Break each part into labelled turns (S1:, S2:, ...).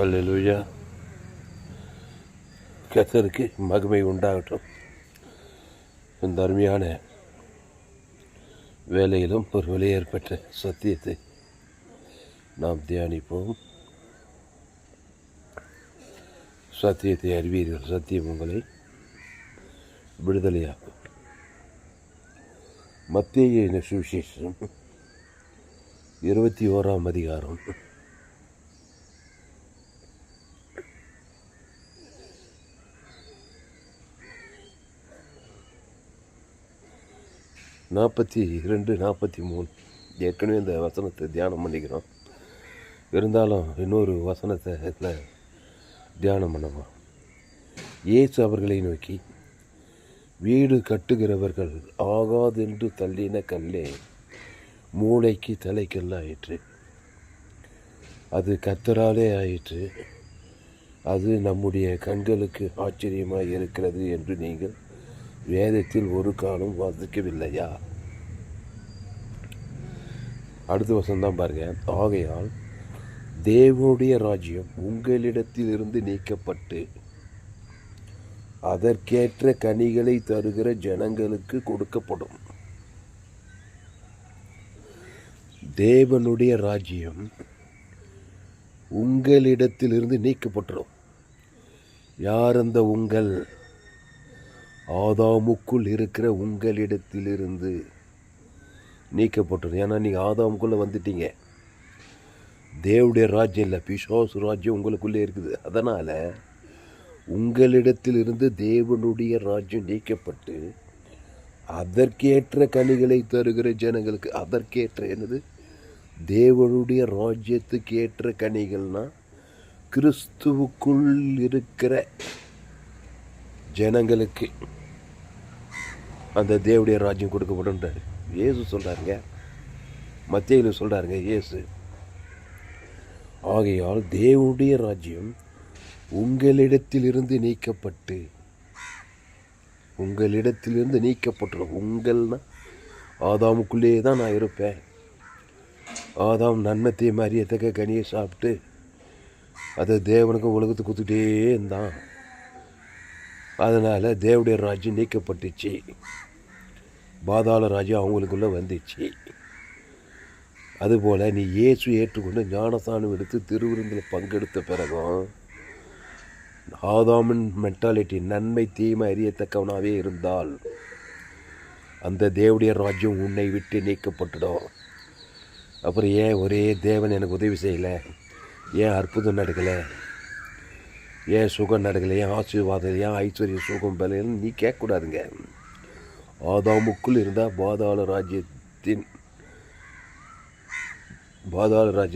S1: அல்லேலூயா. கர்த்தருக்கு மகிமை உண்டாகட்டும். இந்த அருமையான வேலையிலும் ஒரு வெளியேற்பட்ட சத்தியத்தை நாம் தியானிப்போம். சத்தியத்தை அறிவீர்கள், சத்தியம் உங்களை விடுதலையாகும். மத்தேயு சுவிசேஷம் 21ஆம் அதிகாரம் 42, 43 ஏற்கனவே இந்த வசனத்தை தியானம் பண்ணிக்கிறோம். இருந்தாலும் இன்னொரு வசனத்தை தியானம் பண்ணுவோம். இயேசு அவர்களை நோக்கி, வீடு கட்டுகிறவர்கள் ஆகாதென்று தள்ளின கல்லே மூளைக்கு தலைக்கல்லாயிற்று. அது கர்த்தராலே ஆயிற்று. அது நம்முடைய கண்களுக்கு ஆச்சரியமாக இருக்கிறது என்று நீங்கள் வேதத்தில் ஒரு காலம் வாசிக்கவில்லையா? அடுத்த வசனம் பாருங்க. ஆகையால் தேவனுடைய ராஜ்யம் உங்களிடத்திலிருந்து நீக்கப்பட்டு அதற்கேற்ற கனிகளை தருகிற ஜனங்களுக்கு கொடுக்கப்படும். தேவனுடைய ராஜ்யம் உங்களிடத்திலிருந்து நீக்கப்பட்டுடும். யார் அந்த உங்கள்? ஆதாமுக்குள் இருக்கிற உங்களிடத்திலிருந்து நீக்கப்பட்டுடும். ஏன்னா நீங்கள் ஆதாமுக்குள்ளே வந்துட்டீங்க. தேவனுடைய ராஜ்யம் இல்லை, பிசாசு ராஜ்யம் உங்களுக்குள்ளே இருக்குது. அதனால் உங்களிடத்திலிருந்து தேவனுடைய ராஜ்யம் நீக்கப்பட்டு அதற்கேற்ற கனிகளை தருகிற ஜனங்களுக்கு, அதற்கேற்ற என்னது? தேவனுடைய ராஜ்யத்துக்கு ஏற்ற கனிகள்னா கிறிஸ்துவுக்குள் இருக்கிற ஜனங்களுக்கு அந்த தேவனுடைய ராஜ்யம் கொடுக்கப்படுன்றார். இயேசு சொல்கிறாருங்க, மத்தேயுல சொல்கிறாருங்க இயேசு. ஆகையால் தேவனுடைய ராஜ்யம் உங்களிடத்திலிருந்து நீக்கப்பட்டு, உங்களிடத்திலிருந்து நீக்கப்பட்டுடும். உங்கள்னா ஆதாமுக்குள்ளேயே தான் நான் இருப்பேன். ஆதாம் நன்மத்தை அறியத்தக்க கனியை சாப்பிட்டு அதை தேவனுக்கு உலகத்துக்கு கொடுத்துட்டே இருந்தான். அதனால் தேவனுடைய ராஜ்யம் நீக்கப்பட்டுச்சு. பாதாள ராஜ்யம் அவங்களுக்குள்ளே வந்துச்சு. அதுபோல் நீ இயேசு ஏற்றுக்கொண்டு ஞானஸ்நானம் எடுத்து திருவிருந்தில் பங்கெடுத்த பிறகும் ஆதாமின் மென்டாலிட்டி, நன்மை தீமை அறியத்தக்கவனாகவே இருந்தால் அந்த தேவனுடைய ராஜ்யம் உன்னை விட்டு நீக்கப்பட்டுடும். அப்புறம் ஏன் ஒரே தேவன் எனக்கு உதவி செய்யலை, ஏன் அற்புதம் நடக்கலை, ஏன் சுகம் நடக்கலை, ஏன் ஆசீர்வாதம், ஏன் ஐஸ்வர்ய சுகம் பலைன்னு நீ கேட்கக்கூடாதுங்க. ஆதாமுக்குள் இருந்தால் பாதாள ராஜ்யம்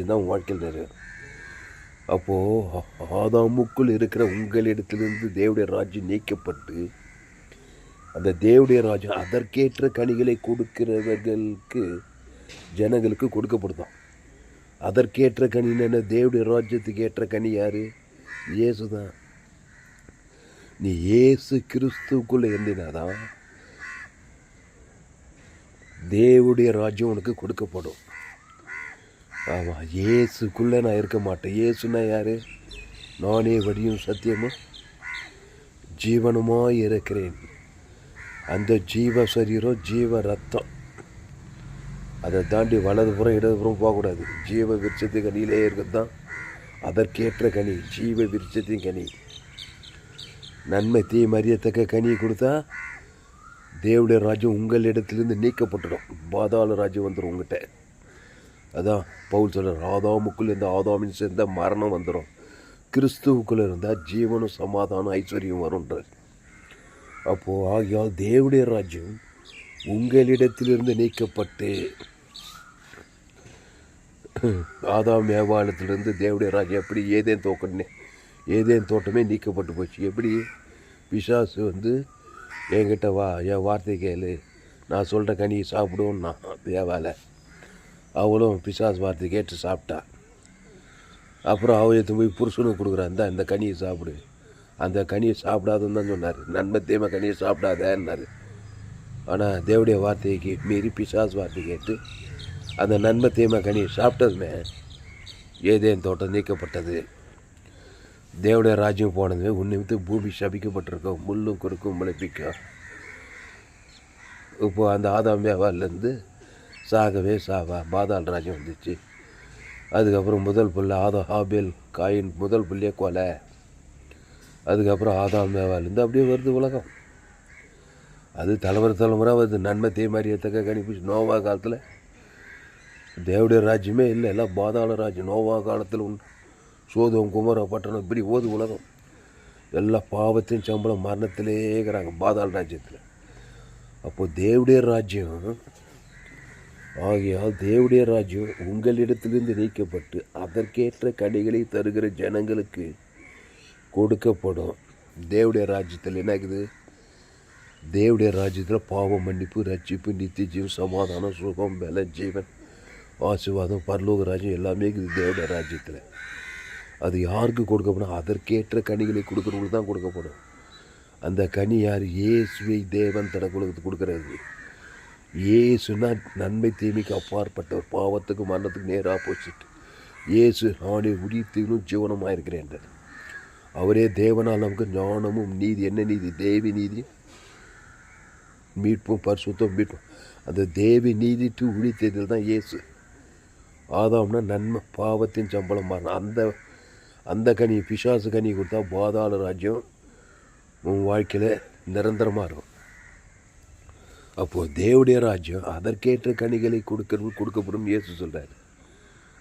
S1: தான் உன் வாழ்க்கையில் நிறைய. அப்போது ஆதாமுக்குள் இருக்கிற உங்களிடத்திலிருந்து தேவனுடைய ராஜ்யம் நீக்கப்பட்டு அந்த தேவனுடைய ராஜ்யம் அதற்கேற்ற கனிகளை கொடுக்கிறவர்களுக்கு, ஜனங்களுக்கு கொடுக்கப்படுதான். அதற்கேற்ற கனின்னு தேவனுடைய ராஜ்யத்துக்கு ஏற்ற கனி யார்? இயேசு தான். நீ இயேசு கிறிஸ்துக்குள்ளே இருந்தினாதான் தேவனுடைய ராஜ்யம் உனக்கு கொடுக்கப்படும். ஆமாம், இயேசுக்குள்ளே நான் இருக்க மாட்டேன். இயேசுனா யார்? நானே வழியும் சத்தியமும் ஜீவனுமாய் இருக்கிறேன். அந்த ஜீவ சரீரம், ஜீவ ரத்தம், அதை தாண்டி வலதுபுறம் இடதுபுறம் போகக்கூடாது. ஜீவ விருட்சத்து கனியிலே இருக்கிறது தான் அதற்கேற்ற கனி, ஜீவ விருட்சத்தின் கனி. நன்மை தீமை அறியத்தக்க கனியை கொடுத்தா தேவனுடைய ராஜ்யம் உங்களிடத்திலிருந்து நீக்கப்பட்டுடும். பாதாள ராஜ்யம் வந்துடும் உங்கள்கிட்ட. அதான் பவுல் சொல்கிறார், ஆதாமுக்குள்ளே இருந்தால் ஆதாமின் சேர்ந்த மரணம் வந்துடும், கிறிஸ்துவுக்குள்ளே இருந்தால் ஜீவனும் சமாதானம் ஐஸ்வர்யம் வரும்ன்றார். அப்போது ஆகியால் தேவனுடைய ராஜ்யம் உங்களிடத்திலிருந்து நீக்கப்பட்டு, ஆதாம் ஏவாளத்திலிருந்து தேவனுடைய ராஜ்யம் எப்படி ஏதேன் தோட்டமே நீக்கப்பட்டு போச்சு. எப்படி? பிசாசு என்கிட்ட வா, என் வார்த்தை கேளு, நான் சொல்கிற கனியை சாப்பிடுவோன்னா தேவாலை. அவளும் பிசாசு வார்த்தை கேட்டு சாப்பிட்டா. அப்புறம் அவள் எடுத்து போய் புருஷனுக்கு கொடுக்குறான், இந்த கனியை சாப்பிடு. அந்த கனியை சாப்பிடாதுன்னு தான் சொன்னார். நன்மை தீமை கனியை சாப்பிடாதேன்னாரு. ஆனால் தேவனுடைய வார்த்தைக்கு மீறி பிசாசு வார்த்தை கேட்டு அந்த நன்மை தீமை கனியை சாப்பிட்டதுமே ஏதேன் தோட்டம் நீக்கப்பட்டது. தேவடைய ராஜ்யம் போனதுமே உன்னிமித்து பூமி சபிக்கப்பட்டிருக்கோம், முள்ளும் குறுக்கும் முளைப்பிக்கும். இப்போ அந்த ஆதாம் ஏவாள்லேருந்து சாகவே சாவா பாதாள் ராஜ்யம் வந்துச்சு. அதுக்கப்புறம் முதல் புள்ள ஹாபேல் காயின் முதல் புள்ளியே கொலை. அதுக்கப்புறம் ஆதாம் ஏவாள்லேருந்து அப்படியே வருது உலகம். அது தலைமுறை வருது. நன்மை தீமாரியத்தக்க கணிப்பு. நோவா காலத்தில் தேவடைய ராஜ்யமே இல்லை, எல்லாம் பாதாள ராஜ்யம். நோவா காலத்தில் சோதம் குமர பட்டணம் இப்படி ஓது உலகம். எல்லா பாவத்தையும் சம்பளம் மரணத்திலே இருக்கிறாங்க பாதாள ராஜ்யத்தில். அப்போது தேவடைய ராஜ்யம் ஆகியால் தேவடைய ராஜ்யம் உங்களிடத்திலிருந்து நீக்கப்பட்டு அதற்கேற்ற கனிகளை தருகிற ஜனங்களுக்கு கொடுக்கப்படும். தேவடைய ராஜ்யத்தில் என்ன இருக்குது? தேவடைய ராஜ்யத்தில் பாவம் மன்னிப்பு, ரட்சிப்பு, நித்திய ஜீவன், சமாதானம், சுகம், பல, ஜீவன், ஆசீர்வாதம், பரலோக ராஜ்யம் எல்லாமே இருக்குது தேவடைய ராஜ்யத்தில். அது யாருக்கு கொடுக்கப்படும்? அதற்கேற்ற கனிகளை கொடுக்குறவங்களுக்கு தான் கொடுக்கப்படும். அந்த கனி யார்? இயேசுவை தேவன் தனக்கு கொடுக்குறது. இயேசுனா நன்மை தீமைக்கு அப்பாற்பட்டவர், பாவத்துக்கு மரணத்துக்கு நேர் ஆப்போசிட். இயேசு நானே உயிர்த்தீனும் ஜீவனமாக இருக்கிறேன். அவரே தேவனால் நமக்கு ஞானமும் நீதி. என்ன நீதி? தேவி நீதி, மீட்பும் பரிசுத்தம் மீட்பும். அந்த தேவி நீதி டு உழித்ததில் தான் இயேசு. ஆதாம்னா நன்மை, பாவத்தின் சம்பளம் மாறணும். அந்த கனி பிசாசு கனி கொடுத்தா பாதாள ராஜ்யம் உன் வாழ்க்கையில் நிரந்தரமாக இருக்கும். அப்போது தேவடைய ராஜ்யம் அதற்கேற்ற கனிகளை கொடுக்கப்படும் இயேசு சொல்கிறார்.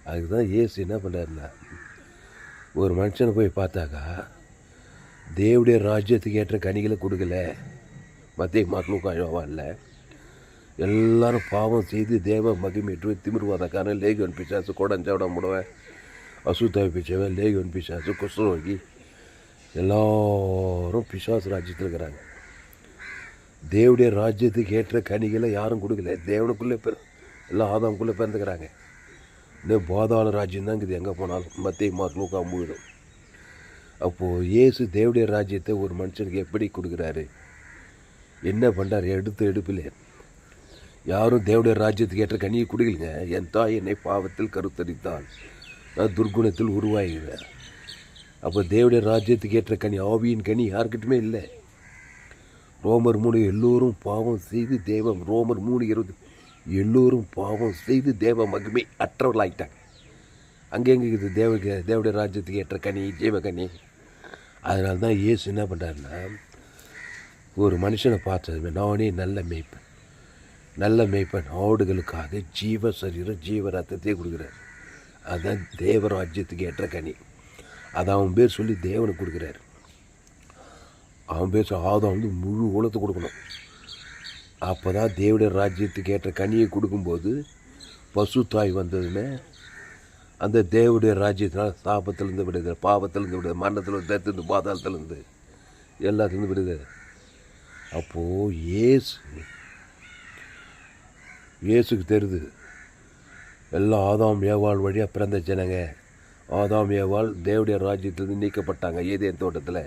S1: அதுக்கு தான் இயேசு என்ன பண்ணுறாருன்னா, ஒரு மனுஷனை போய் பார்த்தாக்கா தேவடைய ராஜ்யத்துக்கு ஏற்ற கனிகளை கொடுக்கல. மத்திய மக்களுக்கும் இல்லை. எல்லாரும் பாவம் செய்து தேவ மகிமைட்டு திமிர்வாதக்கான லேகியன் பிசாசு, கோடஞ்சாவிட முடுவேன், அசுத்தாய் பிச்சவன், லேகியன் பிசாசு, குஷ்ணரோகி, எல்லோரும் பிசாசு ராஜ்யத்தில் இருக்கிறாங்க. தேவடைய ராஜ்யத்துக்கு ஏற்ற கனிகளை யாரும் கொடுக்கல. தேவனுக்குள்ளே எல்லாம் ஆதாமுக்குள்ளே பிறந்துக்கிறாங்க. இன்னும் பாதாள ராஜ்யம் தான் இருக்குது எங்கே போனாலும். மத்திய மக்களுக்கு முழுதும். அப்போது இயேசு தேவடைய ராஜ்யத்தை ஒரு மனுஷனுக்கு எப்படி கொடுக்குறாரு, என்ன பண்ணுறார்? எடுப்பில் யாரும் தேவடைய ராஜ்யத்துக்கு ஏற்ற கனியை குடிக்கலுங்க. என் தாய் என்னை பாவத்தில் கருத்தரித்தாள், நான் துர்குணத்தில் உருவாகிறேன். அப்போ தேவடைய ராஜ்யத்துக்கு ஏற்ற கனி, ஆவியின் கனி யாருக்கிட்டுமே இல்லை. ரோமர் 3 எல்லோரும் பாவம் செய்து ரோமர் 3:20 எல்லோரும் பாவம் செய்து தேவ மகிமை அற்றவர்களாயிட்டாங்க. அங்கே எங்கே இருக்குது தேவடைய ராஜ்யத்துக்கு ஏற்ற கனி, ஜீவகனி? அதனால தான் இயேசு என்ன பண்ணுறாருன்னா, ஒரு மனுஷனை பார்த்ததுமே நானே நல்ல மேய்ப்பன் ஆடுகளுக்காக ஜீவ சரீரம் ஜீவ ரத்தத்தையே கொடுக்குறாரு. அதுதான் தேவ ராஜ்யத்துக்கு ஏற்ற கனி. அதை அவன் பேர் சொல்லி தேவனுக்கு கொடுக்குறாரு. அவன் பேர் ஆதாம் முழு உலகத்தை கொடுக்கணும். அப்போ தான் தேவடைய ராஜ்யத்துக்கு ஏற்ற கனியை கொடுக்கும்போது பசு தாய் வந்ததுமே அந்த தேவடைய ராஜ்யத்தினால் சாபத்திலேருந்து விடுது, பாவத்திலேருந்து விடுது, மரணத்திலேருந்து, தேர்த்திருந்து, பாதாளத்திலேருந்து எல்லாத்துலேருந்து விடுது. அப்போது இயேசுக்கு தெரியுது எல்லாம் ஆதாம் ஏவாள் வழியாக பிறந்த ஜனங்க. ஆதாம் ஏவாள் தேவடைய ராஜ்யத்திலேருந்து நீக்கப்பட்டாங்க. ஏதேன் தோட்டத்தில்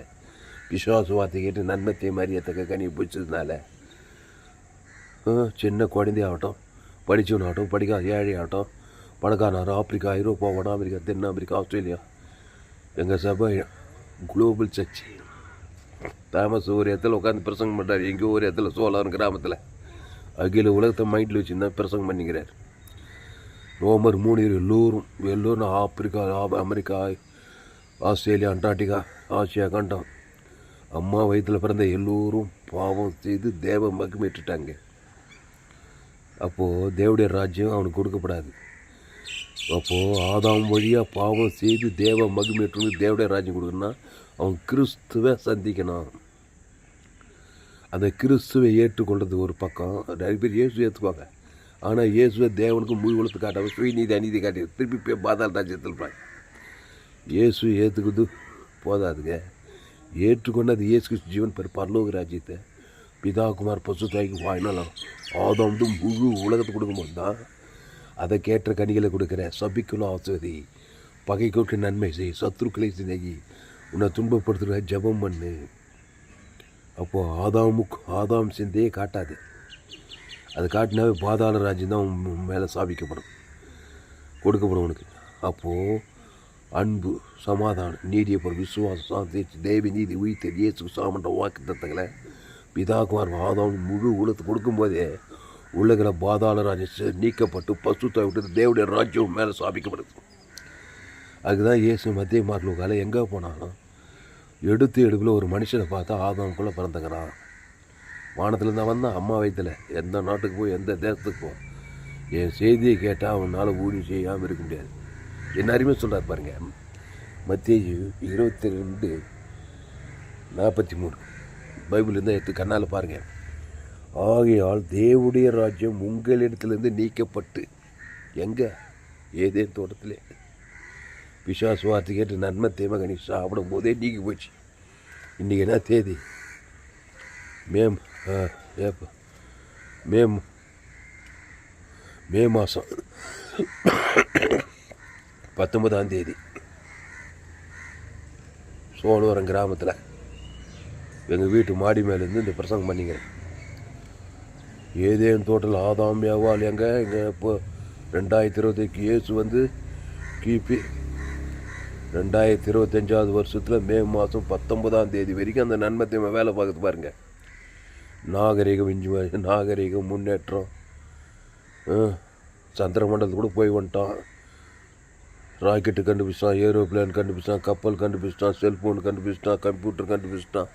S1: பிசாசு வார்த்தை கேட்டு நன்மத்தை மரியத்தக்க கனி பிடிச்சதுனால சின்ன குழந்தை ஆகட்டும், படித்தவனாகட்டும், படிக்காத ஏழை ஆகட்டும், பணக்காரனாகட்டும், ஆப்பிரிக்கா, ஐரோப்பா, வட அமெரிக்கா, தென் அமெரிக்கா, ஆஸ்திரேலியா, எங்கள் சபை குளோபல் சர்ச். தாமஸ் ஒரு இடத்துல உட்காந்து பிரசங்கம் பண்ணுறாரு. எங்கேயோ ஒரு இடத்துல சோலார் கிராமத்தில் அகில உலகத்தை மைண்டில் வச்சுருந்தா பிரசங்கம் பண்ணிக்கிறார். ரோமர் 3 எல்லோரும் Africa, America, Australia, Antarctica, Asia கண்டம், அம்மா வயிற்றில் பிறந்த எல்லோரும் பாவம் செய்து தேவ மகிமைட்டுட்டாங்க. அப்போது தேவடைய ராஜ்யம் அவனுக்கு கொடுக்கப்படாது. அப்போது ஆதாம் வழியாக பாவம் செய்து தேவ மகிமைட்டு தேவடைய ராஜ்யம் கொடுக்கணும்னா அவன் கிறிஸ்துவை சந்திக்கணும். அந்த கிறிஸ்துவை ஏற்றுக்கொள்வது ஒரு பக்கம். நிறைய பேர் இயேசு ஏற்றுக்குவாங்க. ஆனால் இயேசுவை தேவனுக்கு முழு உலகத்து காட்டாமல் சுயநீதி அநீதி காட்டி திருப்பி பாதாள ராஜ்யத்தில் இருப்பாங்க. இயேசு ஏற்றுக்குது போதாதுங்க. ஏற்றுக்கொண்டது இயேசு ஜீவன் பரலோக ராஜ்யத்தை பிதா குமார் பசு தாய்க்கு வாய்னாலும் ஆதாம் முழு உலகத்தை கொடுக்கும்போது தான் அதை கேட்ட கனிகளை கொடுக்குற. சபிக்குள்ள ஆசிரி, பகைக்கு நன்மை செய், சத்ருக்களை சிநேகி, உன்னை துன்பப்படுத்துகிற ஜபம் பண்ணு. அப்போது ஆதாம் சிந்தையே காட்டாது. அது காட்டினாவே பாதாள ராஜ்யம் தான் மேலே சாபிக்கப்படும், கொடுக்கப்படும் உனக்கு. அப்போது அன்பு, சமாதானம், நீடிய பொருள், விசுவாசம், சாந்தி, தேவி நீதி, உயிர்த்த இயேசு சாமன்ற வாக்கு தத்தங்களை பிதாகுமார் ஆதாம் முழு உலகத்து கொடுக்கும்போதே உலகில் பாதாள ராஜ்யம் நீக்கப்பட்டு பசுத்தை விட்டு தேவடைய ராஜ்யம் மேலே ஸ்தாபிக்கப்படுது. அதுதான் இயேசு மத்திய மார்லூக்கால எங்கே போனாலும் எடுப்பில் ஒரு மனுஷனை பார்த்தா ஆதாமுக்குள்ளே பிறந்துக்கிறான். வானத்துலேருந்து வந்தான், அம்மா வயிற்றில் எந்த நாட்டுக்கு போய் எந்த தேசத்துக்கு போ, என் செய்தியை கேட்டால் அவனால் ஊழி செய்யாமல் இருக்க முடியாது. எல்லாருமே சொல்கிறார் பாருங்க, மத்தேயு 22:43 பைபிள் இருந்தால் எடுத்து கண்ணால் பாருங்கள். ஆகையால் தேவனுடைய ராஜ்யம் உங்களிடத்துலேருந்து நீக்கப்பட்டு எங்கே ஏதேன் தோட்டத்திலே பிசாசு வார்த்தை கேட்டு நன்மை தேவை கனி சாப்பிடும் போதே நீக்கி போச்சு. இன்றைக்கி என்ன தேதி? மே மாதம் 19ஆம் தேதி சோழவரம் கிராமத்தில் எங்கள் வீட்டு மாடி மேலேருந்து இந்த பிரசங்கம் பண்ணிக்கிறேன். ஏதேன் தோட்டத்தில் ஆதாம் ஏவாள் எங்கே இப்போ 2020 இயேசு வந்து கிபி 2025 வருஷத்தில் மே மாதம் 19ஆம் தேதி வரைக்கும் அந்த நன்மத்தை வேலை பார்க்குறது பாருங்கள். நாகரிகம் முன்னேற்றம், சந்திரமண்டலத்து கூட போய் வந்துட்டான், ராக்கெட்டு கண்டுபிடிச்சிட்டான், ஏரோப்ளேன் கண்டுபிடிச்சிட்டான், கப்பல் கண்டுபிடிச்சிட்டான், செல்ஃபோன் கண்டுபிடிச்சிட்டான், கம்ப்யூட்டர் கண்டுபிடிச்சிட்டான்,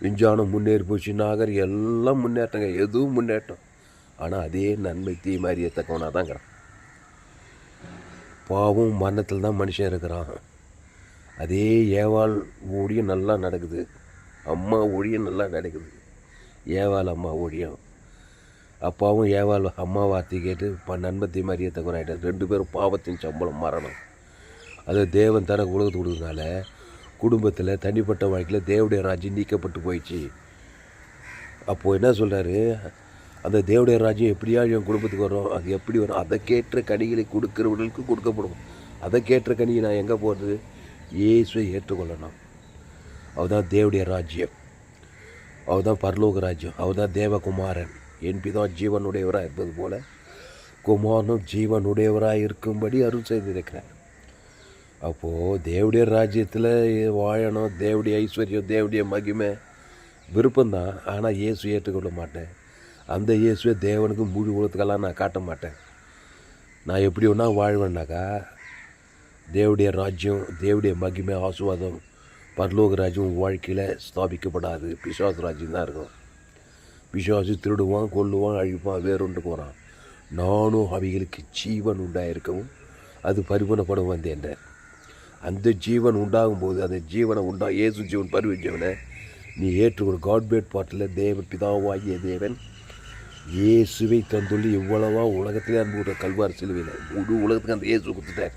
S1: விஞ்ஞானம் முன்னேறி போச்சு, நாகரிகம் எல்லாம் முன்னேற்றங்க, எதுவும் முன்னேற்றம். ஆனால் அதே நன்மை தீ மாதிரி ஏற்றக்கவனாக தாங்கிறான். பாவம் மரணத்தில் தான் மனுஷன் இருக்கிறான். அதே ஏவாள் ஊழியம் நல்லா நடக்குது, அம்மா ஊழியம் நல்லா நடக்குது. ஏவாள் அம்மா ஊழியம், அப்பாவும் ஏவாள் அம்மா வார்த்தை கேட்டு நன்மத்தை மாதிரியே தகுறாயிட்டார். 2 பேரும் பாவத்தின் சம்பளம் மரணம். அதை தேவன் தர உலகத்து கொடுக்கறதுனால குடும்பத்தில் தனிப்பட்ட வாழ்க்கையில் தேவடைய ராஜ்யம் நீக்கப்பட்டு போயிடுச்சு. அப்போது என்ன சொல்கிறாரு, அந்த தேவடைய ராஜ்யம் எப்படியா என் குடும்பத்துக்கு வரும், அது எப்படி வரும், அதற்கேற்ற கனிகளை கொடுக்குறவர்களுக்கு கொடுக்கப்படும். அதற்கேற்ற கனியை நான் எங்கே போகிறது? இயேசுவை ஏற்றுக்கொள்ளணும். அவர்தான் தேவடைய ராஜ்யம், அவர்தான் பரலோக ராஜ்யம், அவர்தான் தேவகுமாரன். என் பிதா ஜீவனுடையவராக இருப்பது போல குமாரனும் ஜீவனுடையவராக இருக்கும்படி அருள் செய்திருக்கிறார். அப்போது தேவடைய ராஜ்யத்தில் வாழணும், தேவடைய ஐஸ்வர்யம், தேவடைய மகிமை விருப்பம்தான். ஆனால் இயேசு ஏற்றுக்கொள்ள மாட்டேன். அந்த இயேசுவை தேவனுக்கு முழு உலகத்துக்கெல்லாம் நான் காட்ட மாட்டேன். நான் எப்படி ஒன்றா வாழ்வேன்னாக்கா, தேவடைய ராஜ்யம், தேவடைய மகிமை, ஆசீர்வாதம், பரலோக ராஜ்யம் வாழ்க்கையில் ஸ்தாபிக்கப்படாது. பிசாசு ராஜ்யம் தான் இருக்கும். பிசாசு திருடுவான், கொல்லுவான், அழிப்பான், வேறொன்று போகிறான். நானும் அவைகளுக்கு ஜீவன் உண்டாயிருக்கவும் அது பரிபூர்ணப்படும் வந்தேன். அந்த ஜீவன் உண்டாகும்போது அந்த ஜீவனை இயேசு ஜீவன் பரிவச்சவனை நீ ஏற்றுக்கொள். காட்பேட் பாட்டில் தேவன் பிதாவாகிய தேவன் இயேசுவை தந்துள்ளி இவ்வளவா உலகத்திலே அன்புற கல்வார் சிலுவையில் முழு உலகத்துக்கு அந்த இயேசு கொடுத்துட்டார்.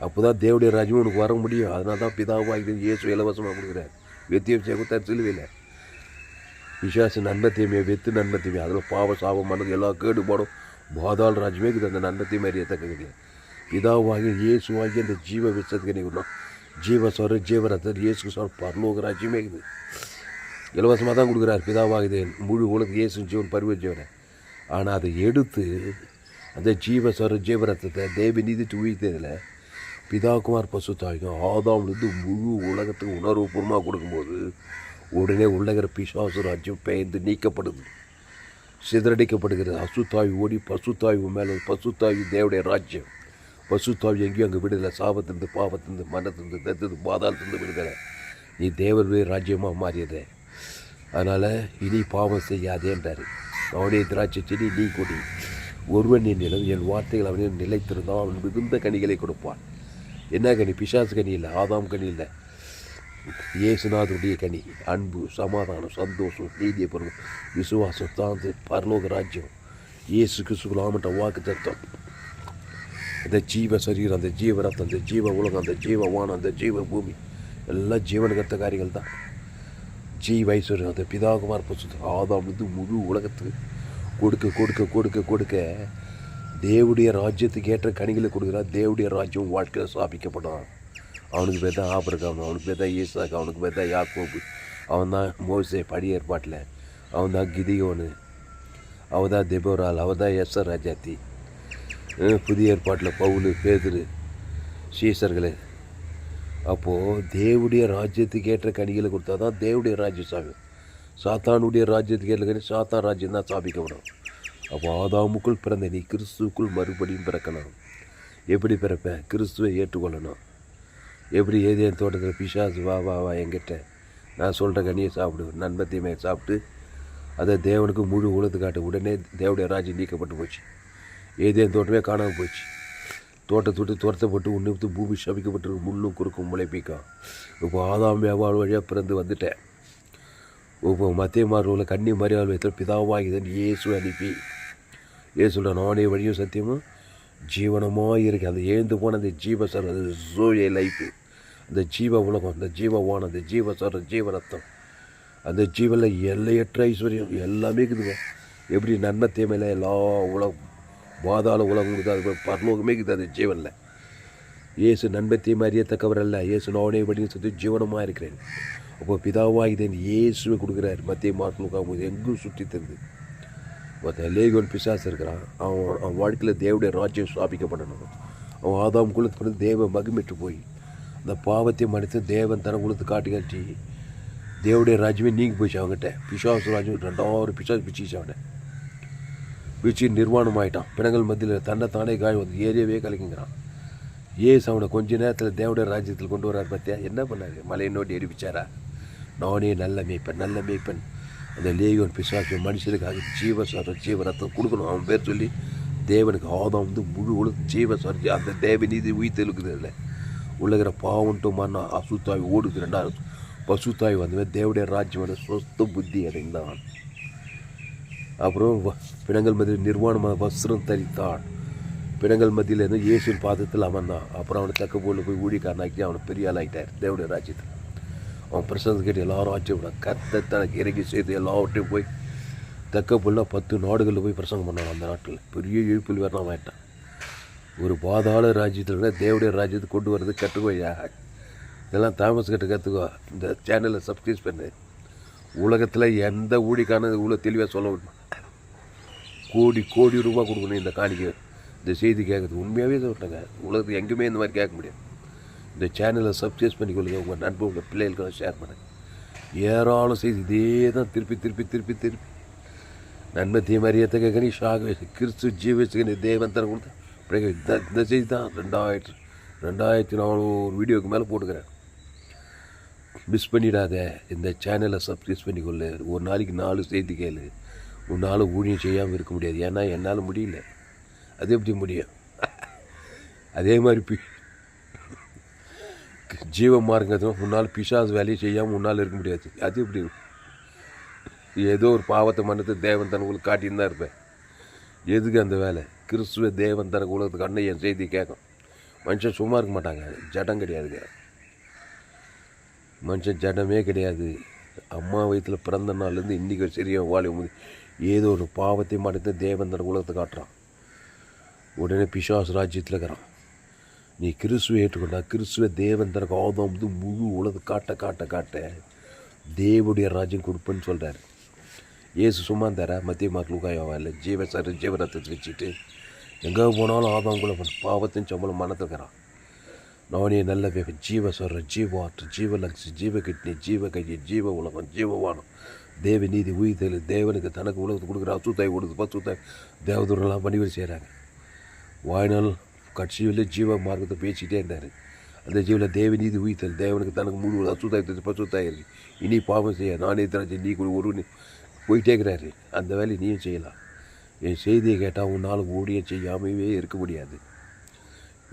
S1: அப்போ தான் தேவடைய ராஜ்யம் உனக்கு வர முடியும். அதனால தான் பிதாவாகிய இயேசு இலவசமாக கொடுக்குறார். வெத்தியம் கொடுத்தார் சிலுவையில். பிசாசு நன்மத்தையுமே வெத்து நன்மத்தையுமே, அதில் பாவ சாபம் மனது எல்லா கேடுபாடும் பாதாள ராஜ்யமே இருக்குது. அந்த நன்மத்தை மாதிரி எத்தக்க பிதாவாகிய இயேசுவாகி அந்த ஜீவ விஷத்துக்கு நிற்கணும். ஜீவஸ்வர ஜீவரத்தர் இயேசு சார் பரலோக ராஜ்யமே இருக்குது. இலவசமாக தான் கொடுக்குறார் பிதாவாகுது முழு உலக இயேசு ஜீவன் பரிவச்சவனை. ஆனால் அதை எடுத்து அந்த ஜீவஸ்வர ஜீவரத்தத்தை தேவி நீதிட்டு உயிர்த்ததில் பிதாகுமார் பசுத்தாய்க்கும் ஆதாம்லேருந்து முழு உலகத்துக்கு உணர்வுபூர்வமாக கொடுக்கும்போது உடனே உள்ளகிற பிசாசு ராஜ்யம் பெயர்ந்து நீக்கப்படுது, சிதறடிக்கப்படுகிறது. அசுத்தாய் ஓடி பசுத்தாய்வு மேலே பசுத்தாய்வு தேவடைய ராஜ்யம். பசுத்தாய்வு எங்கேயும் அங்கே விடுதலை, சாபத்திலிருந்து, பாவத்திலிருந்து, மனத்திலிருந்து, தத்துது, பாதாளத்திலிருந்து விடுதலை. நீ தேவனுடைய ராஜ்யமாக மாறியது. அதனால் இனி பாவம் செய்யாதேன்றார். அவனுடைய திராட்சை செடி நீ கொடி, ஒருவன் நிலம் என் வார்த்தைகள் அவனில் நிலைத்திருந்தான் அவன் மிகுந்த கனிகளை கொடுப்பான். என்ன கனி? பிசாசு கனி இல்லை, ஆதாம் கனி இல்லை, இயேசுநாதனுடைய கனி. அன்பு, சமாதானம், சந்தோஷம், நீதிய பொருள், விசுவாசம், சாந்தி, பரலோக ராஜ்யம், இயேசு கிறிஸ்துவின் வாக்கு தத்துவம், அந்த ஜீவ சரீரம், அந்த ஜீவ ரத்தம், அந்த ஜீவ உலகம், அந்த ஜீவ வானம், அந்த ஜீவ பூமி எல்லாம் ஜீவனுக்கத்த காரியங்கள் தான். ஜீவ ஐஸ்வர்யம் அந்த பிதாகுமார் பசு ஆதாம் முழு உலகத்துக்கு கொடுக்க கொடுக்க கொடுக்க கொடுக்க தேவடைய ராஜ்யத்துக்கு ஏற்ற கனிகளை கொடுக்குறார். தேவடைய ராஜ்யம் வாழ்க்கையில் ஸ்தாபிக்கப்படும். அவனுக்கு பேர் தான் ஆபிரகாம், அவனுக்கு பேர் தான் ஈசாக்கு, அவனுக்கு பேர் தான் யாக்கோபு, அவன் தான் மோசே பழைய ஏற்பாட்டில், அவன் தான் கிதியோனு, அவன் தான் தெபோரால், அவன் தான் எஸ்ஸர் ராஜாத்தி. புதிய ஏற்பாட்டில் பவுலு, பேதுரு, சீசர்களே. அப்போது தேவனுடைய ராஜ்யத்துக்கு ஏற்ற கனிகளை கொடுத்தா தான் தேவனுடைய ராஜ்யம் சாகும். சாத்தானுடைய ராஜ்யத்துக்கு ஏற்ற கனி சாத்தான் ராஜ்யம் தான் ஸ்தாபிக்கப்படும். அப்போ ஆதாமுக்குள் பிறந்த நீ கிறிஸ்துவுக்குள் மறுபடியும் பிறக்கணும். எப்படி பிறப்பேன்? கிறிஸ்துவை ஏற்றுக்கொள்ளணும். எப்படி ஏதேன் தோட்டத்தில் பிசாசு வா வா வா என்கிட்ட நான் சொல்கிற கனியை சாப்பிடு, நன்மத்தையுமே சாப்பிட்டு அதை தேவனுக்கு முழு உலகத்து காட்டு. உடனே தேவனுடைய ராஜ்யம் நீக்கப்பட்டு போச்சு. ஏதேன் தோட்டமே காணாமல் போச்சு. தோட்டத்தை விட்டு துரத்தப்பட்டு உன்னை பூமி சபிக்கப்பட்டு முள்ளும் குறுக்கும் முளைப்பிக்கும். இப்போ ஆதாம் வியாபாரம் வழியாக பிறந்து வந்துட்டேன். இப்போ மத்திய மார்பில் கன்னி மரியாதை வைத்த பிதாவாகிதன் இயேசு அனுப்பி இயேசுல நானே வழியும் சத்தியமும் ஜீவனமாக இருக்குது. அந்த எழுந்து போன அந்த ஜீவ சர், அது ஜோயே லைஃபு, அந்த ஜீவ உலகம், அந்த ஜீவவானம், அந்த ஜீவ சர், ஜீவரத்தம், அந்த ஜீவனில் எல்லையற்ற ஐஸ்வர்யம் எல்லாமே இருக்குதுங்க. எப்படி நன்மை தீமையில் எல்லா உலகம் பாதாள உலகம் இருக்குது, அது பரலோகமே இருக்குது அந்த ஜீவனில். இயேசு நன்மை தீமை அறியத்தக்கவர் அல்ல, இயேசு நானே வழியும் சத்தி ஜீவனமாக இருக்கிறேன். அப்போ பிதாவாகிதன் இயேசுவை கொடுக்குறாரு. மத்திய மார்க்கு எங்கும் சுற்றி தருது. ஒருத்தன் லேகியோன் பிசாசு இருக்கிறான். அவன் வாழ்க்கையில் தேவனுடைய ராஜ்யம் ஸ்தாபிக்கப்படணும். அவன் ஆதாம் குலத்து பிறகு தேவ மகிமைட்டு போய் அந்த பாவத்தை மனித்து தேவன் தன குலத்து காட்டி தேவனுடைய ராஜ்யமே நீங்கி போயிடுச்சு அவங்ககிட்ட. பிசாசு ராஜ்யம் 2000 பிசாசு பிச்சுச்சு. அவனை பிச்சு நிர்வாணம் ஆகிட்டான். பிணங்கள் மத்தியில் தன்னை தானே காய் வந்து ஏரியாவே கலக்குங்கிறான். ஏசு அவனை கொஞ்ச நேரத்தில் தேவனுடைய ராஜ்யத்தில் கொண்டு வரார். பார்த்தியா என்ன பண்ணார்? மலையை நோட்டி எரிப்பிச்சாரா? நானே நல்ல மேய்ப்பன், நல்ல மேய்ப்பன். அந்த லேகியோன் பிசாசு மனுஷனுக்காக ஜீவரத்தம் கொடுக்கணும். அவன் பேர் சொல்லி தேவனுக்கு ஆதாம் முழு ஜீவஸ்வரம் அந்த தேவ நீதி உயிர்த்தெழுக்குது. இல்லை உள்ளகிற பாவன்ட்டும் மண்ணா அசுத்தாய் ஓடுது. 2வது பசுத்தாய் வந்தவன் தேவடைய ராஜ்யம் சொஸ்த புத்தி அடைந்தான். அப்புறம் பிணங்கள் மத்தியில் நிர்வாணமான வஸ்திரம் தரித்தான். பிணங்கள் மத்தியில் இருந்து இயேசுவின் பாதத்தில் அமர்ந்தான். அப்புறம் அவனை தக்க போல் போய் ஊழியக்காரனாக்கி அவனை பெரிய ஆள் ஆகிட்டார் தேவடைய ராஜ்யத்தில். அவன் பிரசங்க கேட்டு எல்லாரும் ஆச்சரியப்படான். கர்த்தர் தனக்கு இறங்கி செய்து எல்லாவற்றையும் போய் தக்க போல 10 நாடுகளில் போய் பிரசங்கம் பண்ணான். அந்த நாட்டில் பெரிய இழுப்பில் வரலாம் ஆகிட்டான். ஒரு பாதாள ராஜ்யத்தில் தேவடைய ராஜ்யத்தை கொண்டு வர்றது கற்றுக்கோயா. இதெல்லாம் தாமஸ் கிட்ட கற்றுக்கோ. இந்த சேனலை சப்ஸ்கிரைப் பண்ணு. உலகத்தில் எந்த ஊழிக்கான இவ்வளோ தெளிவாக சொல்ல முடியும். கோடி ரூபா கொடுக்கணும் இந்த காணிக்கை. இந்த செய்தி கேட்குறது உண்மையாகவே சொல்லிட்டாங்க. உலகத்துக்கு எங்கேயுமே இந்த மாதிரி கேட்க முடியாது. இந்த சேனலை சப்ஸ்கிரைப் பண்ணிக்கொள்ளுங்க. உங்கள் நண்பர் உங்கள் பிள்ளைகளுக்கு ஷேர் பண்ணுங்கள். ஏராளம் செய்தி இதே தான் திருப்பி நன்மை தீமறியத்தை கேட்கணி ஷாக கிறிஸ்து ஜீவிச்சுக்கணி தேவன் தர கொடுத்த இந்த செய்தி தான் 2400 வீடியோக்கு மேலே போட்டுக்கிறேன். மிஸ் பண்ணிடாத. இந்த சேனலை சப்ஸ்கிரைப் பண்ணிக்கொள்ளு. ஒரு நாளைக்கு 4 செய்தி கேளு. உன்னால் ஊழியம் செய்யாமல் இருக்க முடியாது. ஏன்னா என்னால் முடியல. அது எப்படி முடியும்? அதே மாதிரி ஜீவ மார்க்கத்தில் உன்னால் பிசாசு வேலையை செய்யாமல் உன்னால் இருக்க முடியாது. அது எப்படி? ஏதோ ஒரு பாவத்தை மன்னத்தை தேவன் தனக்குள்ள காட்டின்னு தான் இருப்பேன். எதுக்கு அந்த வேலை? கிறிஸ்துவ தேவன் தனக்கு உலகத்துக்கு அண்ணன் என் செய்தி கேட்கும். மனுஷன் சும்மா இருக்க மாட்டாங்க. ஜடம் கிடையாதுங்க. மனுஷன் ஜடமே கிடையாது. அம்மா வயிற்றில் பிறந்த நாள்லேருந்து இன்றைக்கி சரியாக வாழும் ஏதோ ஒரு பாவத்தை மன்னத்தை தேவன் தனக்கு உலகத்தை காட்டுறான். உடனே பிசாசு ராஜ்யத்தில் இருக்கிறான். நீ கிறிஸ்துவை ஏற்றுக்கொண்டா கிறிஸ்துவ தேவன் தனக்கு ஆதாம் முழு உலகத்தை காட்ட தேவனுடைய ராஜ்யம் கொடுப்பேன்னு சொல்கிறார். ஏசு சும்மா தர மத்திய மார்க்கு ஜீவரத்தை வச்சுட்டு எங்கே போனாலும் ஆதாங்குள்ள பாவத்தின் சம்பளம் மனத்துக்கிறான். நானே நல்ல வேப்பன், ஜீவ சொல்கிறேன், ஜீவாற்று, ஜீவ லங்ஸ், ஜீவ கிட்னி, ஜீவ கையை, ஜீவ உலகம், ஜீவவானம், தேவ நீதி உயிர்த்தல், தேவனுக்கு தனக்கு உலகத்தை கொடுக்குற அசுத்தாய் கொடுத்து பசுத்தாய் தேவதூரெல்லாம் பணிவர் செய்கிறாங்க. வாய்நாள் கட்சியில் ஜீவ மார்க்கத்தை பேசிகிட்டே இருந்தார். அந்த ஜீவில் தேவ நீதி உயிர்த்தல், தேவனுக்கு தனக்கு முழு அசுத்தாய் பசுத்தாய் இருக்குது. இனி பாவம் செய்ய நானே தரச்சு நீ ஒரு போயிட்டே இருக்கிறாரு. அந்த வேலையை நீயும் செய்யலாம். என் செய்தியை கேட்டால் உன்னால் ஊழியம் செய்யாமையே இருக்க முடியாது.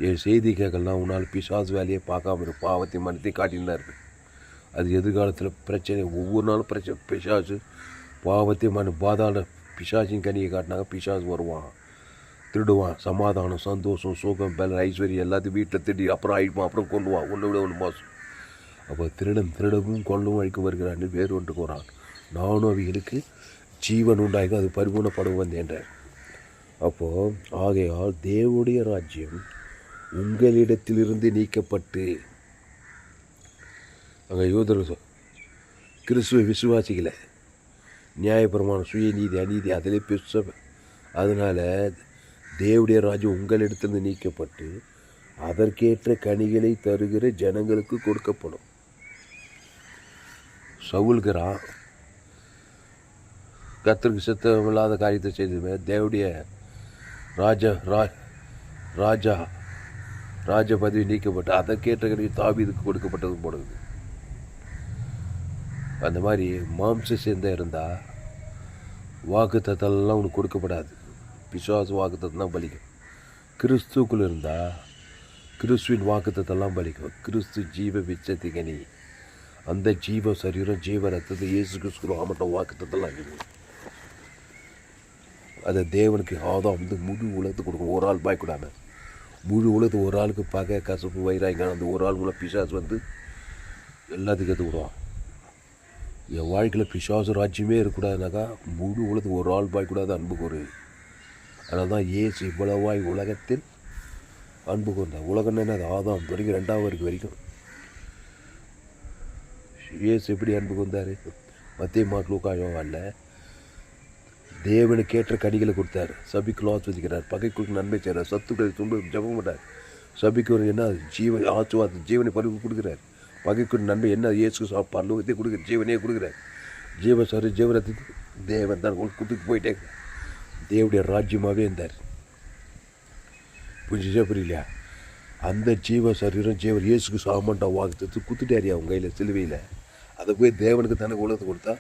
S1: என் செய்தி கேட்கலாம் உன்னால் பிசாசு வேலையை பார்க்காம இரு. பாவத்தை மனத்தையும் காட்டின்னு தான் இருக்கு. அது எதிர்காலத்தில் பிரச்சனை. ஒவ்வொரு நாளும் பிரச்சனை. பிசாசு பாவத்தை பாதாள பிசாசின் கனியை காட்டினாங்க. பிசாசு வருவான், திருடுவான். சமாதானம், சந்தோஷம், சுகம், பல ஐஸ்வர்யம் எல்லாத்தையும் வீட்டில் திட்டி அப்புறம் அழிப்பான், அப்புறம் கொள்ளுவான். ஒன்று விட ஒன்று மோசம். அப்போ திருடவும் கொள்ளவும் அழிக்க வருகிறான்னு வேறு ஒன்று போகிறான். நானும் அவைகளுக்கு ஜீவன் உண்டாகும், அது பரிபூர்ணப்படும் வந்தேன்றார். அப்போது ஆகையால் தேவனுடைய ராஜ்யம் உங்களிடத்திலிருந்து நீக்கப்பட்டு, அங்கே யூதர் கிறிஸ்துவ விசுவாசிகளை நியாயப்பிரமாணம், சுயநீதி, அநீதி அதிலே அதனால் தேவனுடைய ராஜ்யம் உங்களிடத்திலிருந்து நீக்கப்பட்டு அதற்கேற்ற கனிகளை தருகிற ஜனங்களுக்கு கொடுக்கப்படும். சவுல்கிறான், கர்த்தருக்கு சித்தமில்லாத காரியத்தை செய்துமே தேவடைய ராஜா ராஜ பதவி நீக்கப்பட்டு அதற்கேற்ற கனி தாவீதுக்கு கொடுக்கப்பட்டது போடுது. அந்த மாதிரி மாம்ச சேர்ந்த இருந்தால் வாக்குத்தத்தெல்லாம் உனக்கு கொடுக்கப்படாது. பிசாசு வாக்குத்தத்தெல்லாம் பலிக்கும். கிறிஸ்துக்குள் இருந்தால் கிறிஸ்துவின் வாக்குத்தத்தெல்லாம் பலிக்கும். கிறிஸ்து ஜீவ விச்சத்தி கனி, அந்த ஜீவ சரீரம் ஜீவ ரத்தத்தை இயேசு கிறிஸ்து ஆமட்ட வாக்குத்தத்தெல்லாம் இருக்குது. அதை தேவனுக்கு ஆதாம் முழு உலகத்துக்கு கொடுக்கும். ஒரு ஆள் பாய்க்கூடாம முழு உலகத்து ஒரு ஆளுக்கு பகை கசப்பு வயிறாங்க. அந்த ஒரு ஆள் மூலம் பிசாசு எல்லாத்துக்கும் எடுத்துக்கிடுவான். என் வாழ்க்கையில் பிசாசு ராஜ்யமே இருக்கக்கூடாதுனாக்கா முழு உலகத்துக்கு ஒரு ஆள் பாய்க்கூடாது, அன்பு கூறு. அதனால தான் இயேசு இவ்வளவாய் உலகத்தில் அன்பு கூர்ந்தார். உலகம் என்ன, அது ஆதாம் தொடங்கி 2வது வரைக்கும் இயேசு எப்படி அன்பு கூர்ந்தார்? மத்திய மார்க் அல்ல, தேவனுக்கேற்ற கனிகளை கொடுத்தார். சபிக்கு ஆஸ்வதிக்கிறார், பகைக்குழுக்கு நன்மை செய்கிறார், சத்துக்களை துன்ப ஜபம் பண்ணார். சபிக்கு என்ன ஜீவன் ஆசுவாத ஜீவனை பறிவு கொடுக்குறார். பகைக்குழு நன்மை என்ன, இயேசு பரலோகத்தை கொடுக்குற ஜீவனையே கொடுக்குறார். ஜீவனத்துக்கு தேவன் தான் கொடுத்துட்டு போயிட்டே தேவடைய ராஜ்யமாகவே இருந்தார். புரிஞ்சா புரியலையா? அந்த ஜீவ சரீரம் ஜீவன் இயேசுக்கு சாமண்டா வாக்குத்து குத்துட்டாரியா அவங்க கையில் சிலுவையில். அதை போய் தேவனுக்கு தனக்கு உலகத்தை கொடுத்தா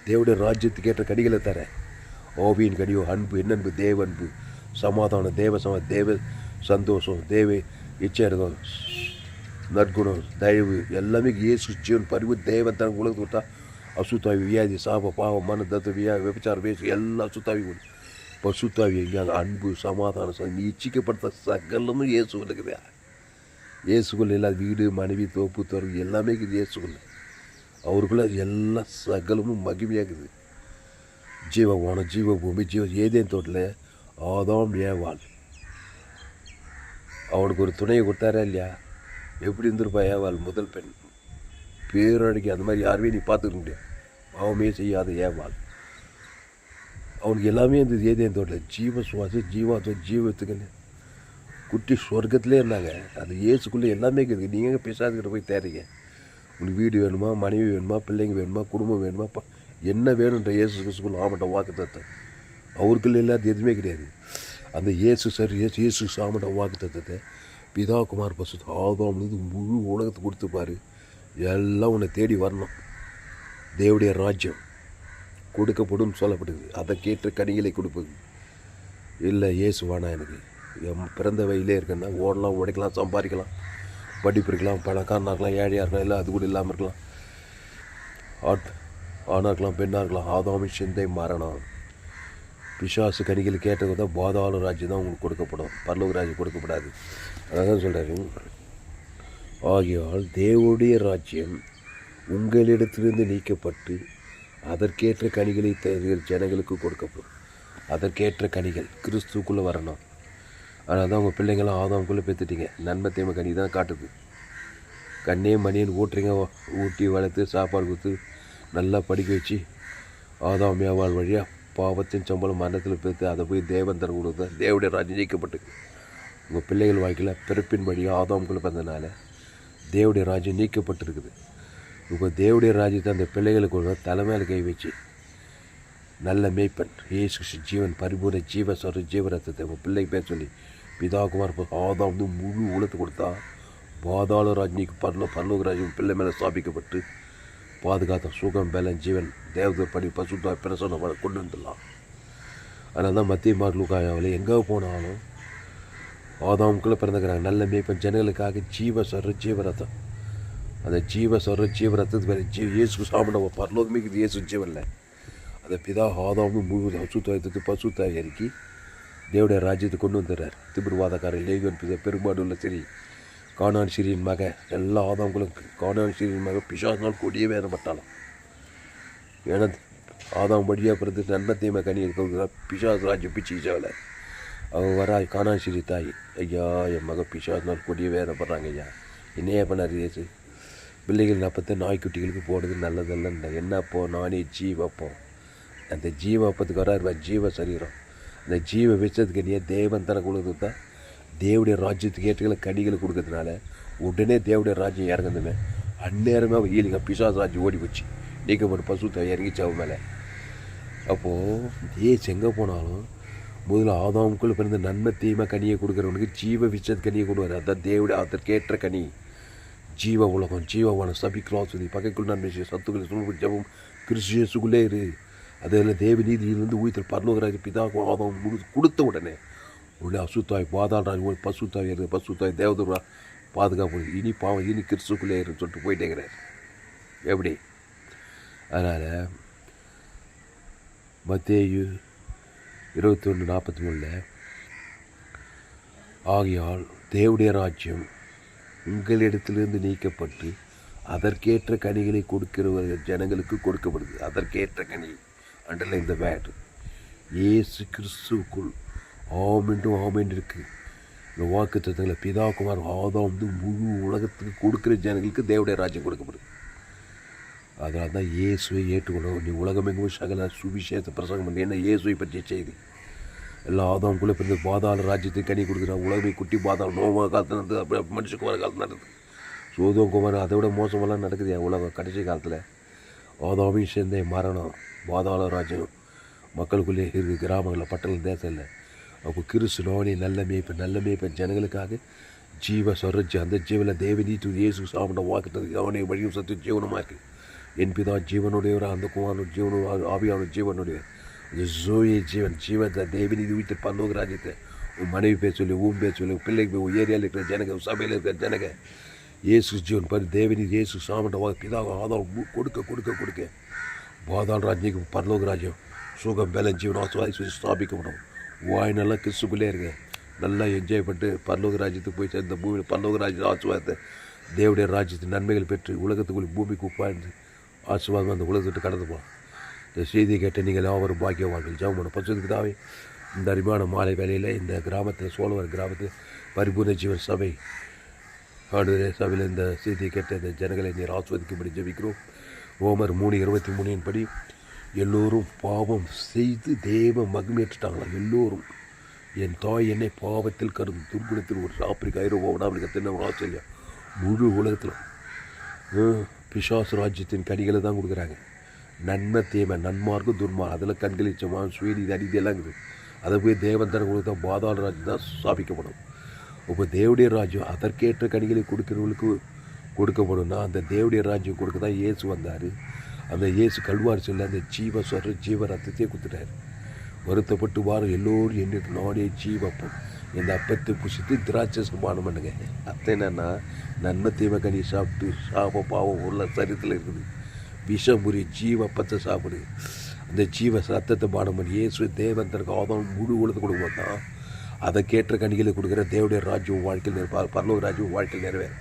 S1: தேவடைய ராஜ்யத்துக்கு ஏற்ற கனிகளை தர. ஓவியின் கனியோ அன்பு, என்னன்பு, தேவ அன்பு, சமாதானம், தேவ சந்தோஷம், தேவ இச்சையம், நற்குணம், தயவு எல்லாமே இயேசு ஜீவன் பரிவு தேவன் தனக்கு உலகத்தை கொடுத்தா அசுத்தாவி, வியாதி, சாப, பாவம், மன தத்துவ, விபச்சாரம், பேசு எல்லாம் அசுத்தாவி கொடு. பசுத்தாவி எங்கே அன்பு, சமாதானம், நீ இச்சிக்கப்படுத்த சகலமும் இயேசு இருக்குதா? இயேசுக்குள்ள இல்லாத வீடு, மனைவி, தோப்பு, தோறு எல்லாமே இருக்குது இயேசுக்குள்ள. அவருக்குள்ள எல்லா சகலமும் மகிமையாகுது. ஜீவவானம், ஜீவ பூமி, ஏதேன் தோட்டில் ஆதாம் ஏவாள். அவனுக்கு ஒரு துணையை கொடுத்தாரா இல்லையா? எப்படி இருந்திருப்பா ஏவாள்? முதல் பெண், பேரழகி. அந்த மாதிரி யாருமே நீ பார்த்துக்க முடியாது. பாவமே செய்யாத ஏவாள். அவனுக்கு எல்லாமே இருந்தது ஏதேன் தோட்டில். ஜீவ சுவாசம், ஜீவத்துக்குன்னு குட்டி சொர்க்கத்திலே இருந்தாங்க. அது இயேசுக்குள்ளே எல்லாமே இருக்குது. நீங்கள் பிசாசுக்கிட்ட போய் தேடுறீங்க. உனக்கு வீடு வேணுமா, மனைவி வேணுமா, பிள்ளைங்க வேணுமா, குடும்பம் வேணுமா, என்ன வேணுன்ற இயேசு கிறிஸ்துக்குள்ள ஆமட்ட வாக்குத்தத்தம். அவருக்குள்ள இல்லாத எதுவுமே கிடையாது. அந்த இயேசு சாமட்ட வாக்குத்தத்தத்தை பிதா குமார் பசுத்த ஆதாம் முழு உலகத்தை கொடுத்துப்பாரு. எல்லாம் உன்னை தேடி வரணும். தேவடைய ராஜ்யம் கொடுக்கப்படும் சொல்லப்படுது. அதற்கேற்ற கனிகளை கொடுப்பது இல்லை. இயேசு வானா எனக்கு என் பிறந்த வயலே இருக்குன்னா ஓடலாம், உடைக்கலாம், சம்பாதிக்கலாம், படிப்பு இருக்கலாம், பணக்காரனாக இருக்கலாம், ஏழையாக இருக்கலாம், இல்லை அது கூட இல்லாமல் இருக்கலாம், ஆணாக இருக்கலாம், பெண்ணாக இருக்கலாம். ஆதாமின் சிந்தை மரணம். பிசாசு கனிகள் கேட்டது தான் பாதாள ராஜ்யம் தான் உங்களுக்கு கொடுக்கப்படும், பரலோக ராஜ்யம் கொடுக்கப்படாது. அதான் சொல்கிறாரு, ஆகியால் தேவனுடைய ராஜ்யம் உங்களிடத்திலிருந்து நீக்கப்பட்டு அதற்கேற்ற கனிகளை ஜனங்களுக்கு கொடுக்கப்படும். அதற்கேற்ற கனிகள் கிறிஸ்துக்குள்ளே வரணும். ஆனால் தான் உங்கள் பிள்ளைங்களாம் ஆதாமுக்குள்ளே பெற்றுட்டீங்க. நன்மை தீமை கனி தான் காட்டுது. கண்ணே மணியன் ஊட்டுறீங்க, ஊட்டி வளர்த்து சாப்பாடு கொடுத்து நல்லா படிக்க வச்சு ஆதாம் ஏவாள் வழியாக பாவத்தின் சம்பளம் மரணத்தில் பெற்று அதை போய் தேவன் தர கொடுத்தா தேவடைய ராஜ்யம் ஜெயிக்கப்பட்டு உங்கள் பிள்ளைகள் வாழ்க்கையில் பிறப்பின் வழியாக ஆதாமுக்குள்ளே பிறந்தனால தேவடைய ராஜ்யம் நீக்கப்பட்டிருக்குது. இப்போ தேவடைய ராஜ்யத்தை அந்த பிள்ளைகளுக்கு தலைமையில் கை வச்சு நல்ல மேய்ப்பன் இயேசு ஜீவன் பரிபூர்ண ஜீவரத்தத்தை உங்கள் பிள்ளைக்கு பேர் சொல்லி பிதாகுமார் ஆதாம் முழு உலகத்தை கொடுத்தா பாதாள ராஜ்யக்கு பரலோக ராஜ்யம் பிள்ளை மேலே ஸ்தாபிக்கப்பட்டு பாதுகாத்த சுகம் பலன் ஜீவன் தேவதர் படி பசுத்தா பிரசனை கொண்டு வந்துடலாம். அதனால தான் மத்திய மார்க் எங்கே போனாலும் ஆதாமுக்குள்ளே பிறந்துக்கிறாங்க. நல்ல மேய்ப்பன் ஜனங்களுக்காக ஜீவரத்தம். அந்த ஜீவரத்தத்துக்கு இயேசு சாப்பிட பரலோகமே இயேசு ஜீவனில் அதை பிதா ஆதாமும் முழு அசுத்தாயத்து பசுத்தாய் இறக்கி தேவடைய ராஜ்யத்தை கொண்டு வந்துடுறார். திமிர்வாதக்காரர் லேவியன் பெரும்பாடுள்ள சரி கானான் சிறியின் மக எல்லா ஆதாம்களும் கானான் சிறியின் மக பிசாசினால் கொடியே வேதப்பட்டாலும். ஏன்னா ஆதாம் வழியாக பிறந்து நன்மை தீமை கனி இருக்கிற பிசாஸ் ராஜ்யம் பிச்சு ஈச்சாவில் அவங்க வரா கானான் சிறி தாய், ஐயா என் மக பிசாசினால் கொடியே வேதப்படுறாங்க. ஐயா என்னையே பண்ணார் இயேசு? பிள்ளைகள் அப்பத்தை நாய்க்குட்டிகளுக்கு போடுறது நல்லதல்ல. என்னப்போ நானே ஜீவப்போ. அந்த ஜீவ அப்பத்துக்கு வராரு ஜீவ சரீரம். அந்த ஜீவ விஷத்துக்கு நீ தேவன் தனக்கு உள்ளது தான் தேவடைய ராஜ்யத்துக்கு ஏற்றுகளை கனிகளை கொடுக்கறதுனால உடனே தேவடைய ராஜ்யம் இறங்குதுமே. அந்நேரமே அவன் ஈலிங்க பிசாசு ராஜ்யம் ஓடி போச்சு, நீக்கப்பட்டு பசுத்தை இறங்கிச்சு அவன் மேலே. அப்போது எங்கே போனாலும் முதல்ல ஆதாமுக்குள்ளே பிறந்த நன்மை தீமை கனியை கொடுக்குறவனுக்கு ஜீவ விஷத் கனியை கொடுவார். அதான் தேவடைய அதற்கேற்ற கனி. ஜீவ உலகம், ஜீவவான சபிக்ராசுதி பகைக்குள் நன்மை சத்துக்களை சூழ்நிலை ஜபம் கிறிஸ்துக்குள்ளே இரு. அதில் தேவ நீதியிலிருந்து உயிர்த்தல் பரலோகராஜ பிதா ஆதாம் கொடுத்த உடனே உடனே அசுத்தாய் பாதாள் பசுத்தாய் இரு, பசுத்தாய் தேவதூரா பாதுகாப்பு, இனி பாவம் இனி கிறிஸ்துக்குள்ளே இருன்னு சொல்லிட்டு போயிட்டேங்கிறார். எப்படி? அதனால் மத்தேயு 21:43 ஆகையால் தேவடைய ராஜ்யம் உங்களிடத்திலிருந்து நீக்கப்பட்டு அதற்கேற்ற கனிகளை கொடுக்கிறவர்கள் ஜனங்களுக்கு கொடுக்கப்படுது. அதற்கேற்ற கனி அண்டர்லைன் த வேர்ட். இயேசு கிறிஸ்துவுக்குள் ஆமென்றும் ஆமென் இருக்குது. இந்த வாக்கு தத்துவங்களை பிதா குமார் ஆதாம் முழு உலகத்துக்கு கொடுக்குற ஜனங்களுக்கு தேவடைய ராஜ்யம் கொடுக்கப்படுது. அதனால தான் இயேசுவை ஏற்றுக்கொள்ளும். நீ உலகமெங்கும் சகல சுவிசேஷ பிரசங்கம் பண்ணி என்ன இயேசுவை பற்றிய செய்தி எல்லாம் ஆதாமுக்குள்ளே பிறந்த பாதாள ராஜ்யத்தை கனி கொடுக்குறான். உலகமே குட்டி பாதாளம் நோவா காலத்தில் நடந்தது, அப்புறம் மனுஷகுமார காலத்தில் நடந்தது. சோதோம் குமார் அதை விட மோசமெல்லாம் நடக்குது என் உலகம் கடைசி காலத்தில். ஆதாமையும் சேர்ந்த மரணம் பாதாள ராஜ்யம் மக்களுக்குள்ளே இருக்குது, கிராமங்களில் பட்டணம் தேசம் இல்லை. அப்போ கிறிஸ்து நோனி நல்ல மேய்ப்பன் ஜனங்களுக்காக ஜீவ சொரஜி அந்த ஜீவனில் தேவநீத்து இயேசு சாப்பிட வாக்குறது அவனை வழியும் சத்து ஜீவனமாக இருக்குது. என் பிதா ஜீவனுடையவர், அந்த குமாரனோட ஜீவனும் ஆவியான ஜீவனுடையவர். இந்த ஜோயே ஜீவத்தை தேவநீதி உயிர்த்து பரலோக ராஜ்யத்தை உன் மனைவி பேர் சொல்லி பேர் சொல்லி பிள்ளைக்கு போய் ஏரியாவில் இருக்கிற ஜனங்க சபையில் இருக்கிற ஜனங்க இயேசு ஜீவன் பாரு தேவநீதி இயேசு சாப்பிட பிதாக ஆதாரம் கொடுக்க பாதாள ராஜ்யம் பரலோக ராஜ்யம் சுகம் பலம் ஜீவன் ஆசுவாசி ஸ்தாபிக்கப்படும். வாய் நல்லா கிறிஸ்துக்குள்ளே இருங்க, நல்லா என்ஜாய் பண்ணிட்டு பரலோக ராஜ்யத்துக்கு போய் சேர்ந்த பூமியில் பரலோக ராஜ்யத்தை ஆசுவாதத்தை தேவடைய ராஜ்யத்தின் நன்மைகள் பெற்று உலகத்துக்குள்ளே பூமிக்கு உட்கார்ந்து ஆசுவாதம் அந்த உலகத்துட்டு கடந்து போகலாம். இந்த செய்தியை கேட்டு நீங்கள் யாவரும் பாக்கியவான்கள். ஜெபம் பசுக்கு தாவே இந்த அருமையான மாலை வேலையில் இந்த கிராமத்தில் சோழவர் கிராமத்தில் பரிபூர்ண ஜீவன் சபை ஆடுகிற சபையில் இந்த செய்தியை கேட்ட இந்த ஜனங்களை நீர் ஆஸ்வதிக்கும்படி ஜெபிக்கிறோம். ரோமர் 3:23 படி எல்லோரும் பாவம் செய்து தேவ மகிமையேற்றுட்டாங்களாம். எல்லோரும் என் தாய் என்னை பாவத்தில் கருது துர்குணத்தில் ஒரு ஆப்பிரிக்கா, ஐரோப்பா, வடாப்பிரிக்கா, தென் ஆஸ்திரேலியா முழு உலகத்தில் பிசாசு ராஜ்யத்தின் கனிகளை தான் கொடுக்குறாங்க. நன்மை தீமை நன்மார்க்கும் துன்மார்க்கும் அதில் கண்களிச்சமாக சுயநீதி அநீதி எல்லாம் இருக்குது. அதை போய் தேவன் தர கொடுத்தா பாதாள ராஜ்யம் தான் ஸ்தாபிக்கப்படும். இப்போ தேவடைய ராஜ்யம் அதற்கேற்ற கனிகளை கொடுக்குறவங்களுக்கு கொடுக்கப்படும்னா அந்த தேவடைய ராஜ்யம் கொடுக்க தான் இயேசு வந்தார். அந்த இயேசு கல்வாரி செல்ல அந்த ஜீவ ரத்தத்தையே கொடுத்துட்டார். வருத்தப்பட்டு வாரம் எல்லோரும் என்னிட்டு நானே ஜீவப்பம் இந்த அப்பத்தை புசித்து திராட்சை சமானம் பண்ணுங்க. அத்தை என்னன்னா நன்மை தீமை கனி சாப்பிட்டு சாப பாவம் உள்ள சரித்தில் இருக்குது. விஷமுறி ஜீவப்பத்தை சாப்பிடு அந்த ஜீவ ரத்தத்தை பானம் பண்ணி இயேசு தேவன் தனக்கு ஆதாம் முழு உலகத்தை கொடுக்கும் தான் அதை கேட்ட கனிகளை கொடுக்குற தேவடைய ராஜ்யம் வாழ்க்கையில் பரலோக ராஜ்யம் வாழ்க்கையில் நிறைவேறும்.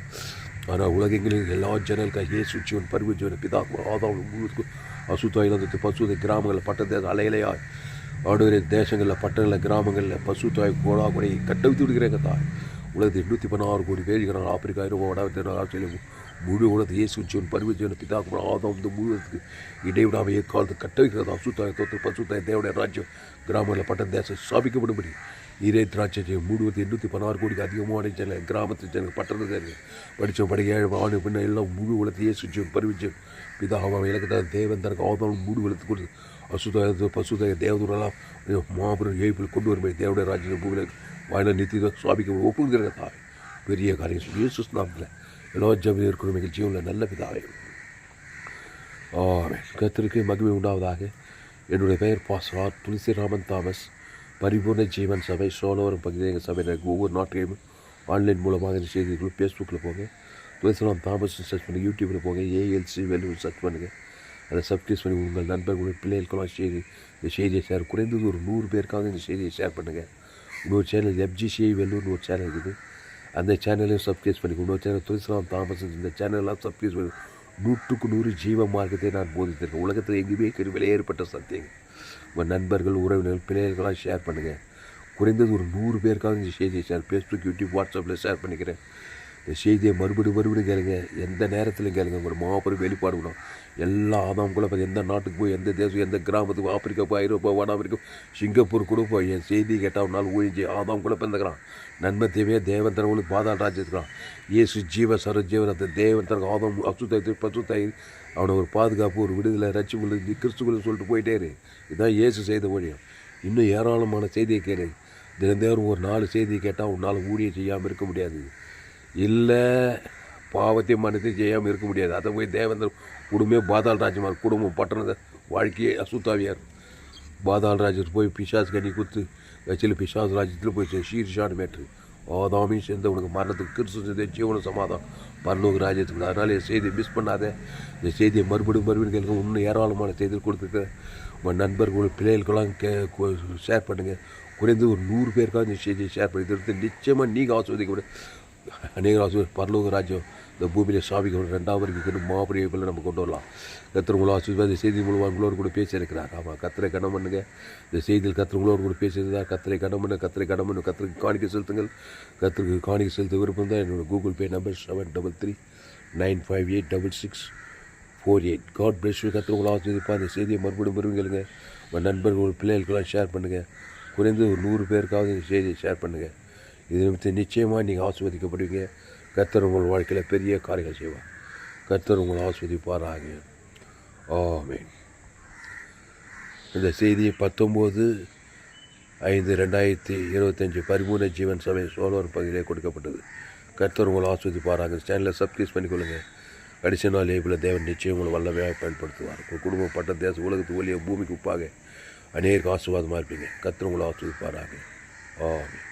S1: ஆனால் உலகங்களில் எல்லா ஜனங்களுக்காக இயேசு ஜீவன் பரிவுஜீவன் பிதா ஆதாம் முழு அசுத்தாயில் பசுதை கிராமங்களில் பட்டத்தை அலையிலையா ஆடுகிற தேசங்களில் பட்டணங்களில் கிராமங்களில் பசுத்தாய் கோடா கொடை கட்டவித்து விடுகிறேங்க தாய். உலகத்தில் 116 கோடி பேர் ஆப்பிரிக்கா, ஐரோப்பா, வடாப்பிரிக்கா, ஆஸ்திரேலியா முழு உலகத்தை இயேசு ஜீவன் பரிவுஜீவன் பிதா ஆதாம் முழுவதுக்கு இடைவிடாமல் ஏற்காலத்தை கட்ட வைக்கிறது. அசுத்தாய் தோற்று பசுத்தாய் தேவடைய ராஜ்யம் கிராமங்களில் பட்டண தேசம் ஸ்தாபிக்கப்படும்படி ஈரே திராட்சை முழுவதும் 816 கோடிக்கு அதிகமான ஜன கிராமத்து ஜனங்கள் பட்டணத்தில் படித்த படிக்க ஆணு பின்ன எல்லாம் முழு உலகத்தை இயேசு ஜீவன் பரிவுஜீவன் பிதா இலக்கத்தை தேவன் தனக்கு ஆதாம் முழு உலகத்துக்கு கொடுத்து அசுதாய பசுதாய தேவதூரெல்லாம் மாபெரும் ஏய்ப்பில் கொண்டு வரும்போது தேவடைய ராஜ்யம் பூமியில் வாயில நித்திய சுவாமிக்கு ஒப்புங்கிற தாய் பெரிய காரியம் இயேசு நாமத்தில் எல்லா ஜபம் இருக்கிற மிக ஜீவனில் நல்ல பிதாவே. கர்த்தருக்கு மகிமை உண்டாவதாக. என்னுடைய பெயர் பாஸ்டர் துளசிராமன் தாமஸ். பரிபூர்ண ஜீவன் சபை சோழவரம் பகுதியில் எங்கள் சபையில் ஒவ்வொரு நாட்டையும் ஆன்லைன் மூலமாக இந்த செய்திகள் ஃபேஸ்புக்கில் போங்க, துளசிராமன் தாமஸ் சர்ச் பண்ணுங்கள், யூடியூப்பில் போங்க, ஏஎல்சி வெல்லூர் சர்ச் பண்ணுங்கள். அதை சப்ஸ்கிரைப் பண்ணி உங்கள் நண்பர்களுடைய பிள்ளைகளுக்கெல்லாம் இந்த செய்தியை ஷேர் குறைந்தது ஒரு 100 பேருக்காக இந்த செய்தியை ஷேர் பண்ணுங்கள். இன்னொரு சேனல் FGCI வெல்லூர்னு ஒரு சேனல் இருக்குது, அந்த சேனலையும் சப்ஸ்கிரைப் பண்ணிக்கணும். இன்னொரு சேனல் துளசிராமன் தாமஸ் இந்த சேனலெலாம் சப்ஸ்கிரைப் பண்ணி 100க்கு 100 ஜீவ மார்க்கத்தை நான் போதித்திருக்கேன். உலகத்தில் எங்கேயுமே விலையேற்பட்ட சத்தியங்கள் உங்கள் நண்பர்கள் உறவினர்கள் பிள்ளைகளுக்கெல்லாம் ஷேர் பண்ணுங்கள். குறைந்தது ஒரு 100 பேருக்காக இந்த செய்தியை ஷேர் ஃபேஸ்புக், யூடியூப், வாட்ஸ்அப்பில் ஷேர் பண்ணிக்கிறேன். செய்தியை மறுபடியும் கேளுங்க, எந்த நேரத்திலும் கேளுங்க. ஒரு மாபெரும் வெளிப்பாடு விடும். எல்லா ஆதாம் கூட எந்த நாட்டுக்கு போய், எந்த தேசம், எந்த கிராமத்துக்கு, ஆப்பிரிக்கா போய், ஐரோப்பா, வட அமெரிக்கா, சிங்கப்பூர் கூட போய் என் செய்தி கேட்டால் ஒரு நாள் ஊழிச்சு ஆதாம் கூட பிறந்துக்கிறான். நன்மை தேவையே தேவன் தரவங்களுக்கு பாதாள ராஜ்யத்துக்கிறான். இயேசு ஜீவ சர ஜீவனத்தை தேவன் தனக்கு ஆதாம் அசுத்தாய் பசுத்தாய் அவனை ஒரு பாதுகாப்பு, ஒரு விடுதலை, ரட்சிப்பு கிறிஸ்துக்குள்ள சொல்லிட்டு போயிட்டே இரு. இதுதான் இயேசு செய்த ஊழியம். இன்னும் ஏராளமான செய்தியை கேளு. தினந்தேவரும் ஒரு 4 செய்தியை கேட்டால் ஒரு நாள் ஊழியம் செய்யாமல் இருக்க முடியாது. இல்லை பாவத்தையும் மனத்தையும் செய்யாமல் இருக்க முடியாது. அதை போய் தேவந்தர் குடும்பமே பாதாள ராஜ்யமாக குடும்பம் பட்டணத்தை வாழ்க்கையே அசுத்தாவியார். பாதாள ராஜ்யத்தில் போய் பிசாசு கண்ணி குத்து வச்சில் பிசாசு ராஜ்யத்தில் போய் ஷீர்ஷான் மேட்ரு ஆதாமையும் சேர்ந்து உனக்கு மரணத்துக்கு கிறிஸ்து ஜீவன சமாதானம் பரலோக ராஜ்யத்துக்கு. அதனால் என் செய்தியை மிஸ் பண்ணாத. இந்த செய்தியை மறுபடியும் கேளுங்க. இன்னும் ஏராளமான செய்திகள் கொடுத்துருக்க உங்கள் நண்பர்கள் பிள்ளைகளுக்கெல்லாம் ஷேர் பண்ணுங்கள். குறைந்து ஒரு 100 பேருக்காக இந்த செய்தியை ஷேர் பண்ணி தருது. நிச்சயமாக நீங்கள் ஆஸ்வதிக்க அநேக பரலோக ராஜ்யம் இந்த பூமியில் சாமிக்கு 2வது வரைக்கும் மாபெரிய நம்ம கொண்டு வரலாம். கத்திர மூலம் ஆஸ்வதி செய்தி மூலமாக உங்களோடு கூட பேசியிருக்கிறார். ஆமாம், கத்திரை கனம் பண்ணுங்க. இந்த செய்தியில் கத்திரங்களோடு கூட பேசியிருந்தார். கத்திரை கனம் பண்ணு, கத்திரை கனம் பண்ணு, கத்திரிக்கு காணிக்கை செலுத்துங்கள். கத்திரிக்கு காணிக்கை செலுத்த விருப்பம் தான் என்னோடய Google Pay number 733-958-6648. God bless you. கத்திர உங்களை ஆஸ்வதிப்பா. இந்த செய்தியை மறுபடியும் கேளுங்க. உங்கள் நண்பர்கள் பிள்ளைகளுக்கெல்லாம் ஷேர் பண்ணுங்கள். குறைந்து ஒரு 100 பேருக்காவது இந்த செய்தியை ஷேர் பண்ணுங்கள். இது நிமித்தம் நிச்சயமாக நீங்கள் ஆஸ்வதிக்கப்படுவீங்க. கர்த்தர் உங்கள் வாழ்க்கையில் பெரிய காரியங்கள் செய்வார். கர்த்தர் உங்களை ஆஸ்வதிப்பாராக. ஆமென். இந்த செய்தி 19/5/2025 பரிபூர்ண ஜீவன் சபை சோழர் பகுதியிலே கொடுக்கப்பட்டது. கர்த்தர் உங்களை ஆஸ்வதிப்பாராக. சேனலை சப்ஸ்கிரைப் பண்ணிக்கொள்ளுங்கள். கடைசி நாள் லேபில் தேவன் நிச்சயம் உங்களை வல்லமையாக பயன்படுத்துவார். உங்கள் குடும்பம் பட்ட தேசம் உலகத்து ஒளிய பூமிக்கு உப்பாக அநேக ஆசீர்வாதமாக இருப்பீங்க. கர்த்தர் உங்களை ஆஸ்வதிப்பாராக. ஆமென்.